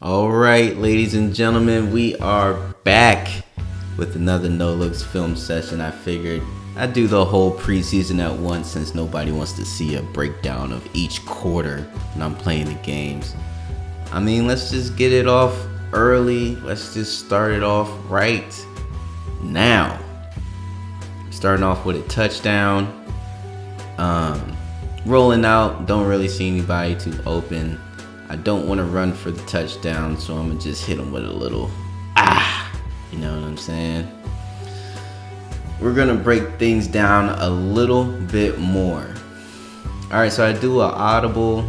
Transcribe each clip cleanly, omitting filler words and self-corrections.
All right, ladies and gentlemen, we are back with another No Looks film session. I figured I'd do the whole preseason at once since nobody wants to see a breakdown of each quarter when I'm playing the games. I mean, let's just get it off early. Let's just start it off right now. Starting off with a touchdown. Rolling out, don't really see anybody too open. I don't want to run for the touchdown, so I'm gonna just hit him with a little you know what I'm saying? We're gonna break things down a little bit more. All right, so I do an audible,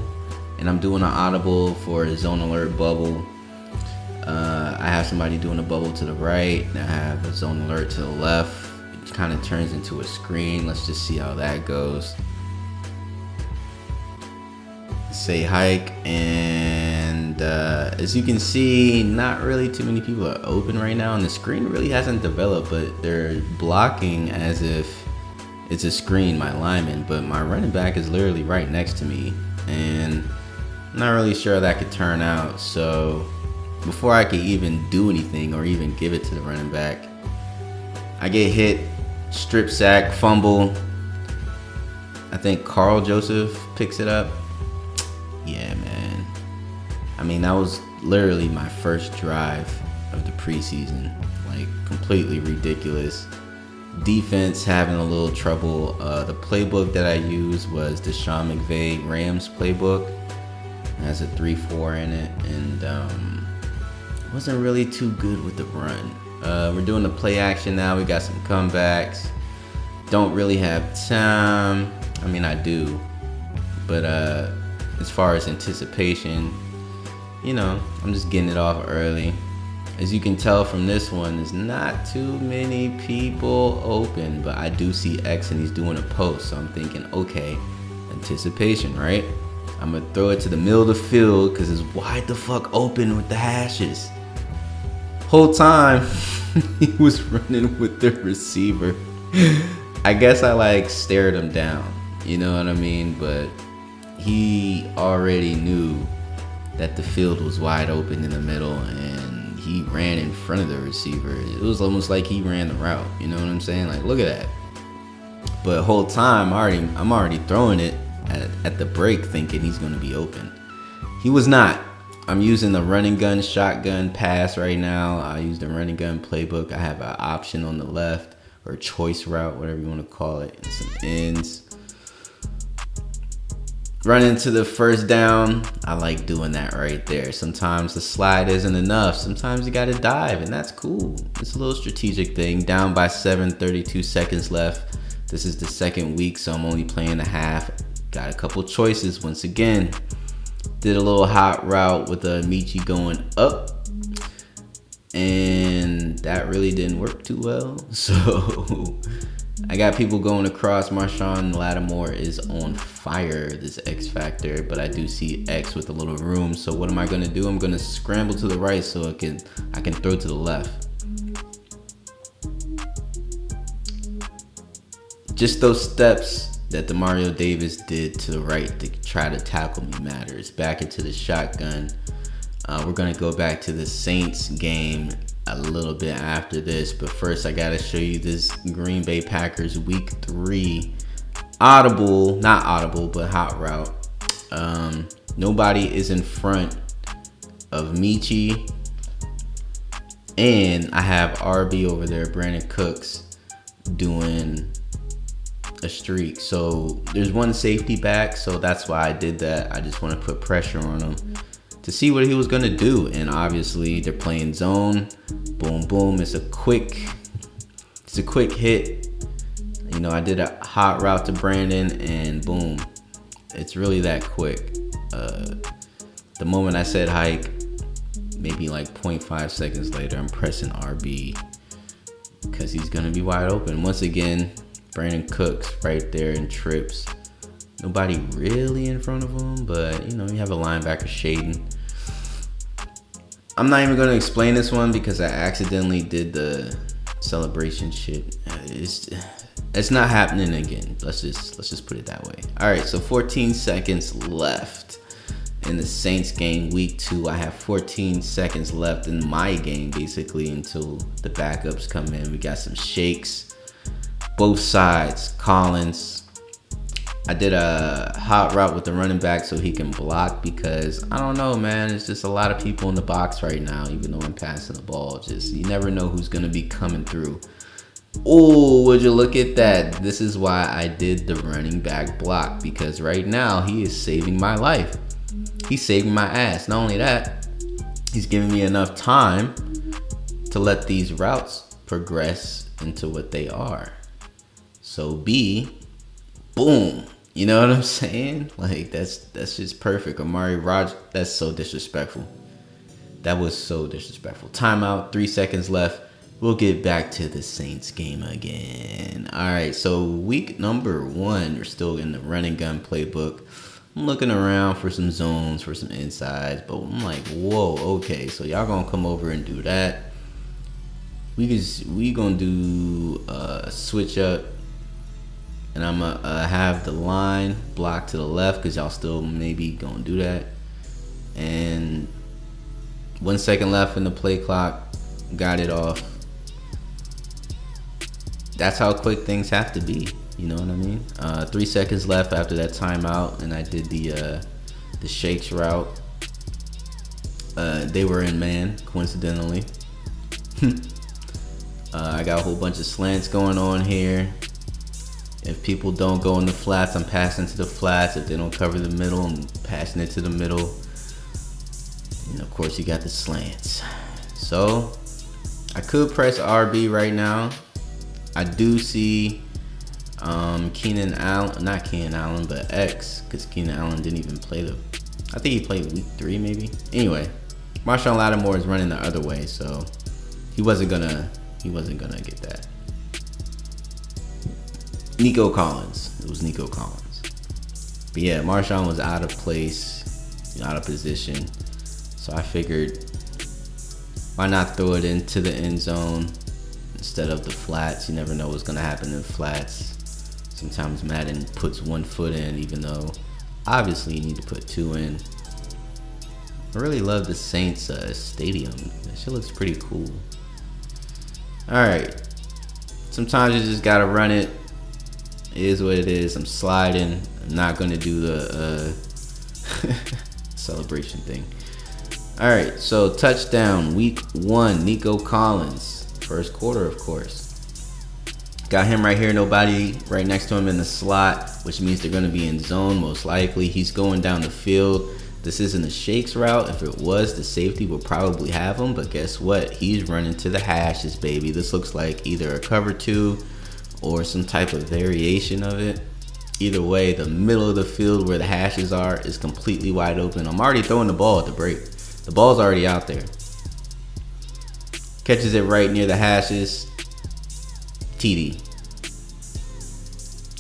and I'm doing an audible for a zone alert bubble. I have somebody doing a bubble to the right, and I have a zone alert to the left. It kind of turns into a screen. Let's just see how that goes. Say hike, and as you can see, not really too many people are open right now, and the screen really hasn't developed, but they're blocking as if it's a screen, my lineman, but my running back is literally right next to me, and I'm not really sure how that could turn out. So before I could even do anything or even give it to the running back, I get hit, strip sack, fumble. I think Carl Joseph picks it up. Yeah, man. I mean, that was literally my first drive of the preseason. Like, completely ridiculous. Defense having a little trouble. The playbook that I used was the Sean McVay Rams playbook. It has a 3-4 in it, and wasn't really too good with the run. We're doing the play action now. We got some comebacks. Don't really have time. I mean, I do, but as far as anticipation, you know, I'm just getting it off early. As you can tell from this one, there's not too many people open, but I do see X and he's doing a post, so I'm thinking, okay, anticipation, right? I'm gonna throw it to the middle of the field because it's wide the fuck open with the hashes. Whole time he was running with the receiver. I guess I like stared him down, you know what I mean? But he already knew that the field was wide open in the middle, and he ran in front of the receiver. It was almost like he ran the route, you know what I'm saying? Like, look at that. But whole time, I'm already throwing it at the break thinking he's going to be open. He was not. I'm using the running gun, shotgun pass right now. I use the running gun playbook. I have an option on the left, or choice route, whatever you want to call it, and some ends. Running to the first down, I like doing that right there. Sometimes the slide isn't enough. Sometimes you gotta dive, and that's cool. It's a little strategic thing. Down by 7, 32 seconds left. This is the second week, so I'm only playing a half. Got a couple choices once again. Did a little hot route with a Michi going up, and that really didn't work too well. So I got people going across. Marshawn Lattimore is on fire, this X Factor, but I do see X with a little room. So what am I gonna do? I'm gonna scramble to the right so I can throw to the left. Just those steps that the Mario Davis did to the right to try to tackle me matters. Back into the shotgun. We're gonna go back to the Saints game a little bit after this, but first I gotta show you this Green Bay Packers week 3 audible, not audible, but hot route. Nobody is in front of Michi, and I have RB over there, Brandon Cooks, doing a streak. So there's one safety back, so that's why I did that. I just want to put pressure on him to see what he was gonna do, and obviously they're playing zone. Boom, boom. It's a quick hit. You know, I did a hot route to Brandon, and boom, it's really that quick. The moment I said hike, maybe like 0.5 seconds later, I'm pressing RB because he's gonna be wide open once again. Brandon Cooks right there in trips. Nobody really in front of him, but you know, you have a linebacker shading. I'm not even gonna explain this one because I accidentally did the celebration shit. It's not happening again. Let's just put it that way. All right, so 14 seconds left in the Saints game, week 2. I have 14 seconds left in my game, basically, until the backups come in. We got some shakes, both sides. Collins, I did a hot route with the running back so he can block, because I don't know, man, it's just a lot of people in the box right now. Even though I'm passing the ball, just you never know who's gonna be coming through. Oh, would you look at that? This is why I did the running back block, because right now he is saving my life. He's saving my ass. Not only that, he's giving me enough time to let these routes progress into what they are. So B, boom. You know what I'm saying? Like, that's just perfect. Amari Rogers, that's so disrespectful. That was so disrespectful. Timeout, 3 seconds left. We'll get back to the Saints game again. All right, so week number 1, we're still in the running gun playbook. I'm looking around for some zones, for some insides, but I'm like, whoa, okay, so y'all gonna come over and do that. We gonna do a switch up, and I'm gonna have the line block to the left, because y'all still maybe gonna do that. And 1 second left in the play clock, got it off. That's how quick things have to be. You know what I mean? 3 seconds left after that timeout, and I did the shakes route. They were in man, coincidentally. I got a whole bunch of slants going on here. If people don't go in the flats, I'm passing to the flats. If they don't cover the middle, I'm passing it to the middle. And of course, you got the slants. So I could press RB right now. I do see Keenan Allen, not Keenan Allen, but X, because Keenan Allen didn't even play I think he played week 3 maybe. Anyway, Marshawn Lattimore is running the other way, so he wasn't gonna get that. Nico Collins. It was Nico Collins. But yeah, Marshawn was out of place, out of position. So I figured, why not throw it into the end zone instead of the flats? You never know what's going to happen in flats. Sometimes Madden puts 1 foot in, even though obviously you need to put 2 in. I really love the Saints stadium. That shit looks pretty cool. Alright. Sometimes you just got to run it. It is what it is. I'm sliding. I'm not going to do the celebration thing. Alright, so touchdown, week 1, Nico Collins. First quarter, of course. Got him right here, nobody right next to him in the slot, which means they're going to be in zone most likely. He's going down the field. This isn't a shakes route. If it was, the safety would probably have him, but guess what? He's running to the hashes, baby. This looks like either a cover 2 or some type of variation of it. Either way, the middle of the field where the hashes are is completely wide open. I'm already throwing the ball at the break. The ball's already out there. Catches it right near the hashes. TD.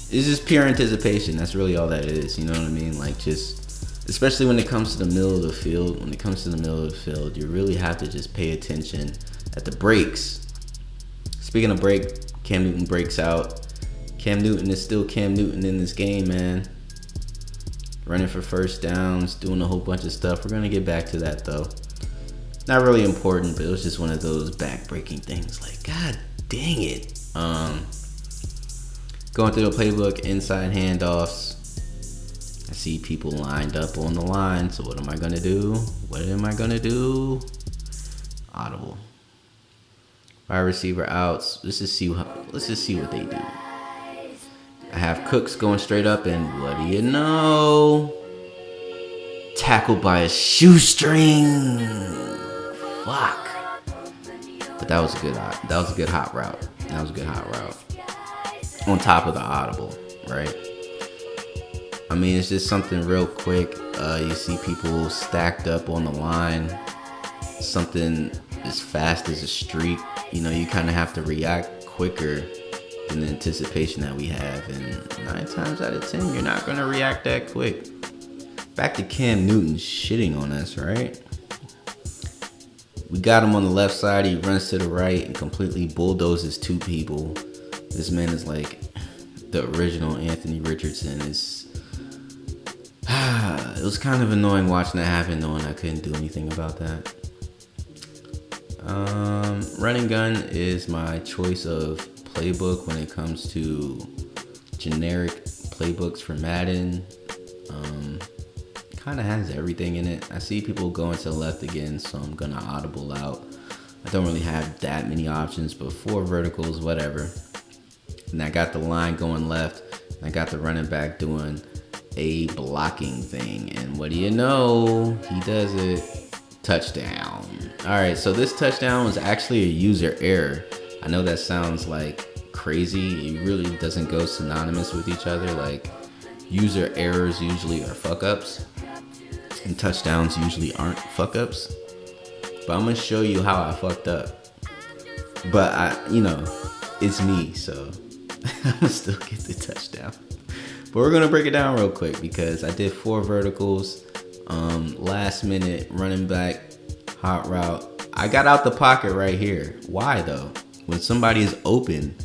It's just pure anticipation. That's really all that is. You know what I mean? Like, just, especially when it comes to the middle of the field. When it comes to the middle of the field, you really have to just pay attention at the breaks. Speaking of break, Cam Newton breaks out. Cam Newton is still Cam Newton in this game, man. Running for first downs, doing a whole bunch of stuff. We're going to get back to that, though. Not really important, but it was just one of those back-breaking things. Like, God dang it. Going through the playbook, inside handoffs. I see people lined up on the line, so what am I going to do? What am I going to do? Audible. Wide receiver outs. Let's just see what they do. I have Cooks going straight up, and what do you know? Tackled by a shoestring. Fuck. But that was a good hot route. That was a good hot route. On top of the audible, right? I mean, it's just something real quick. You see people stacked up on the line. Something as fast as a streak. You know, you kind of have to react quicker than the anticipation that we have. And 9 times out of 10, you're not going to react that quick. Back to Cam Newton shitting on us, right? We got him on the left side. He runs to the right and completely bulldozes 2 people. This man is like the original Anthony Richardson. It was kind of annoying watching that happen, knowing I couldn't do anything about that. Running gun is my choice of playbook when it comes to generic playbooks for Madden. Kind of has everything in it. I see people going to the left again, so I'm gonna audible out. I don't really have that many options, but 4 verticals, whatever. And I got the line going left. I got the running back doing a blocking thing, and what do you know, he does it. Touchdown. All right, so this touchdown was actually a user error. I know that sounds like crazy. It really doesn't go synonymous with each other. Like, user errors usually are fuck ups, and touchdowns usually aren't fuck ups. But I'm gonna show you how I fucked up. But it's me, so I'm gonna still get the touchdown. But we're gonna break it down real quick because I did 4 verticals. Last minute running back hot route. I got out the pocket right here. Why though? When somebody is open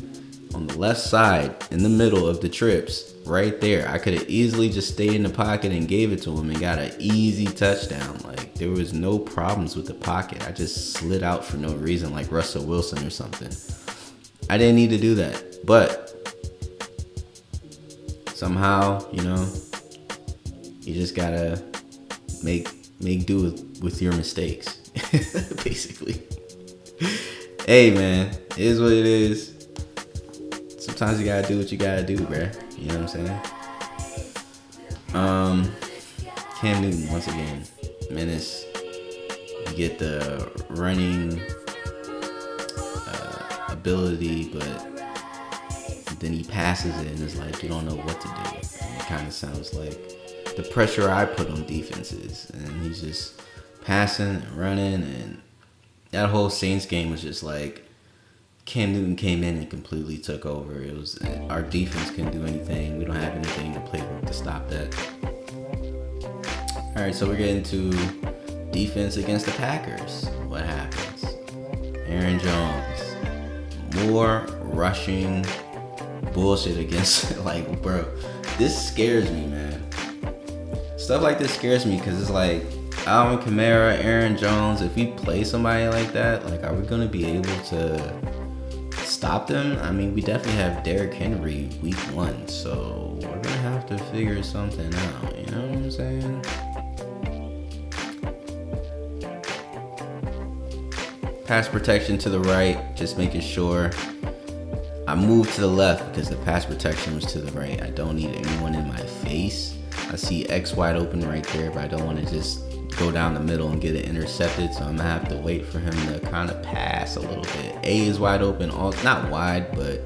on the left side in the middle of the trips, right there, I could have easily just stayed in the pocket and gave it to him and got an easy touchdown. Like, there was no problems with the pocket. I just slid out for no reason, like Russell Wilson or something. I didn't need to do that, but somehow, you just gotta make do with your mistakes, basically. Hey man, it is what it is. Sometimes you gotta do what you gotta do, bruh. You know what I'm saying? Cam Newton, once again, menace. You get the running ability, but then he passes it and it's like you don't know what to do. And it kind of sounds like the pressure I put on defenses, and he's just passing and running, and that whole Saints game was just like Cam Newton came in and completely took over. It was our defense couldn't do anything. We don't have anything to play with to stop that. All right, so we're getting to defense against the Packers. What happens? Aaron Jones, more rushing bullshit against like, bro, this scares me, man. Stuff like this scares me because it's like Alvin Kamara, Aaron Jones. If we play somebody like that, like, are we gonna be able to stop them? I mean, we definitely have Derrick Henry week 1, so we're gonna have to figure something out. You know what I'm saying? Pass protection to the right, just making sure. I moved to the left because the pass protection was to the right. I don't need anyone in my face. I see X wide open right there, but I don't want to just go down the middle and get it intercepted, so I'm gonna have to wait for him to kind of pass a little bit. A is wide open, not wide, but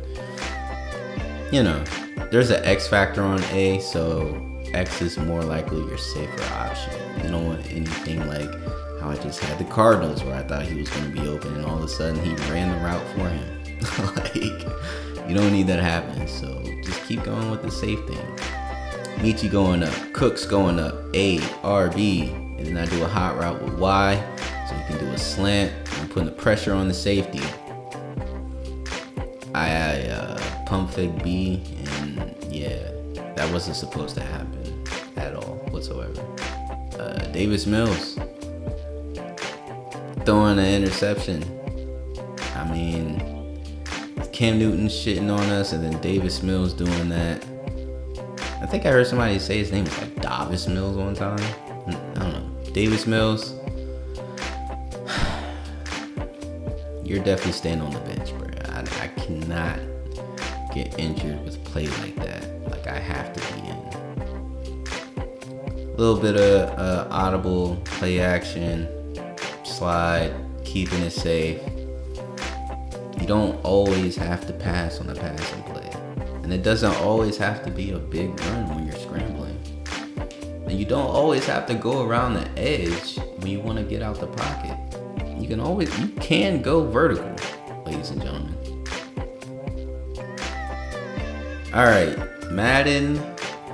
there's an X factor on A, so X is more likely your safer option. You don't want anything like how I just had the Cardinals where I thought he was gonna be open and all of a sudden he ran the route for him. Like, you don't need that happening, so just keep going with the safe thing. Michi going up, Cooks going up, A, R, B, and then I do a hot route with Y, so you can do a slant. I'm putting the pressure on the safety. I pump fake B, and yeah, that wasn't supposed to happen at all whatsoever. Davis Mills throwing an interception. I mean, Cam Newton shitting on us, and then Davis Mills doing that. I think I heard somebody say his name was like Davis Mills one time. I don't know. Davis Mills. You're definitely staying on the bench, bro. I cannot get injured with play like that. Like, I have to be in. A little bit of audible play action, slide, keeping it safe. You don't always have to pass on a passing play. And it doesn't always have to be a big run when you're scrambling. And you don't always have to go around the edge when you want to get out the pocket. You can go vertical, ladies and gentlemen. All right, Madden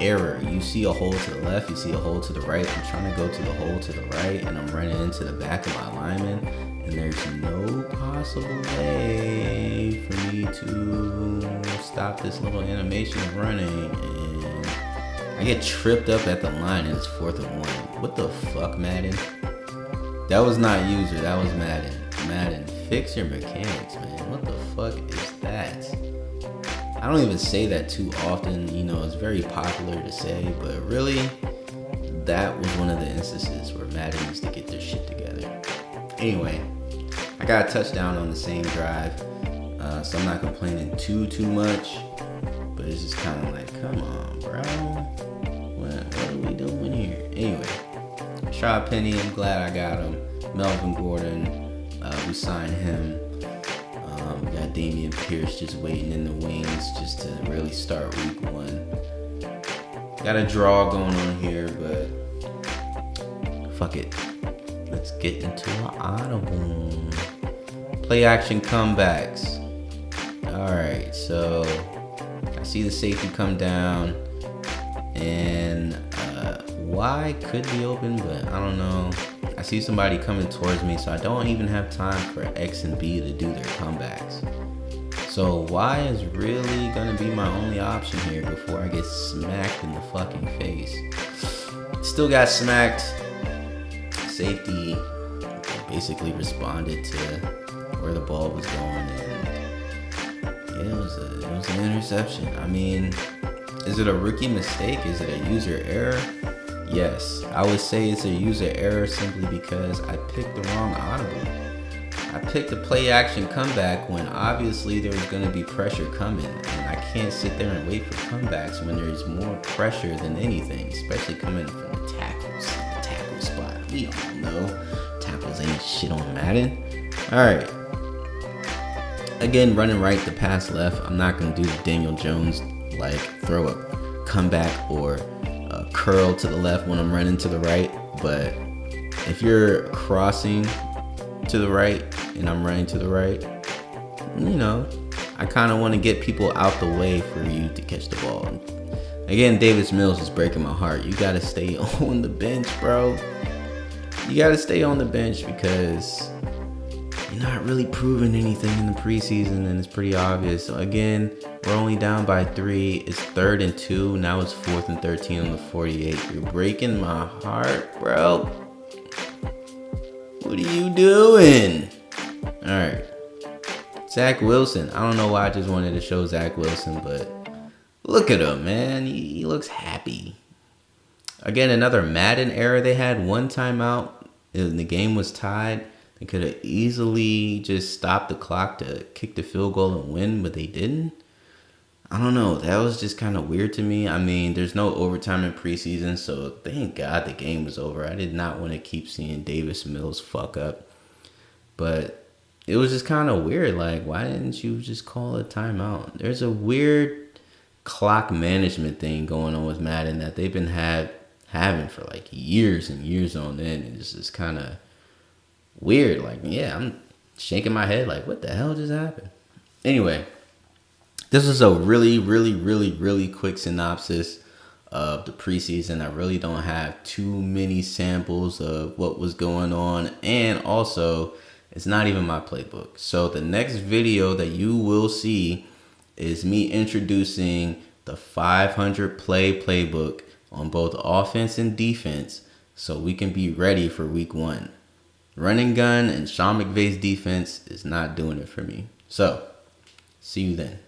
error. You see a hole to the left, you see a hole to the right. I'm trying to go to the hole to the right, and I'm running into the back of my lineman, and there's no possible way for me to stop this little animation of running, and I get tripped up at the line and it's 4th and 1. What the fuck, Madden? That was not user, that was Madden. Madden, fix your mechanics, man. What the fuck is that? I don't even say that too often, you know, it's very popular to say, but really, that was one of the instances where Madden needs to get their shit together. Anyway, I got a touchdown on the same drive, so I'm not complaining too much, but it's just kind of like, come on, bro. What are we doing here? Anyway, Rashad Penny, I'm glad I got him. Melvin Gordon, we signed him. We got Damian Pierce just waiting in the wings just to really start week 1. Got a draw going on here, but fuck it. Let's get into an audible. Play action comebacks. Alright, so I see the safety come down, and Y could be open, but I don't know. I see somebody coming towards me, so I don't even have time for X and B to do their comebacks. So Y is really gonna be my only option here before I get smacked in the fucking face. Still got smacked. Safety basically responded to where the ball was going, and yeah, it was an interception. I mean, is it a rookie mistake? Is it a user error? Yes, I would say it's a user error simply because I picked the wrong audible. I picked a play action comeback when obviously there was going to be pressure coming, and I can't sit there and wait for comebacks when there's more pressure than anything, especially coming from the tackle spot. We all know tackles ain't shit on Madden. Alright. Again, running right to pass left. I'm not going to do the Daniel Jones, like throw a comeback or curl to the left when I'm running to the right, but if you're crossing to the right and I'm running to the right, you know, I kind of want to get people out the way for you to catch the ball. Again, Davis Mills is breaking my heart. You got to stay on the bench, bro. You got to stay on the bench because you're not really proving anything in the preseason, and it's pretty obvious. So again, we're only down by 3. It's 3rd and 2. Now it's 4th and 13 on the 48. You're breaking my heart, bro. What are you doing? All right. Zach Wilson. I don't know why I just wanted to show Zach Wilson, but look at him, man. He looks happy. Again, another Madden error. They had one timeout, and the game was tied. They could have easily just stopped the clock to kick the field goal and win, but they didn't. I don't know. That was just kind of weird to me. I mean, there's no overtime in preseason, so thank God the game was over. I did not want to keep seeing Davis Mills fuck up. But it was just kind of weird. Like, why didn't you just call a timeout? There's a weird clock management thing going on with Madden that they've been having for like years and years on end. And it's just kind of weird. Like, yeah, I'm shaking my head like, what the hell just happened? Anyway, this is a really quick synopsis of the preseason. I really don't have too many samples of what was going on, and also it's not even my playbook. So the next video that you will see is me introducing the 500 play playbook on both offense and defense so we can be ready for week 1. Run and gun and Sean McVay's defense is not doing it for me. So, see you then.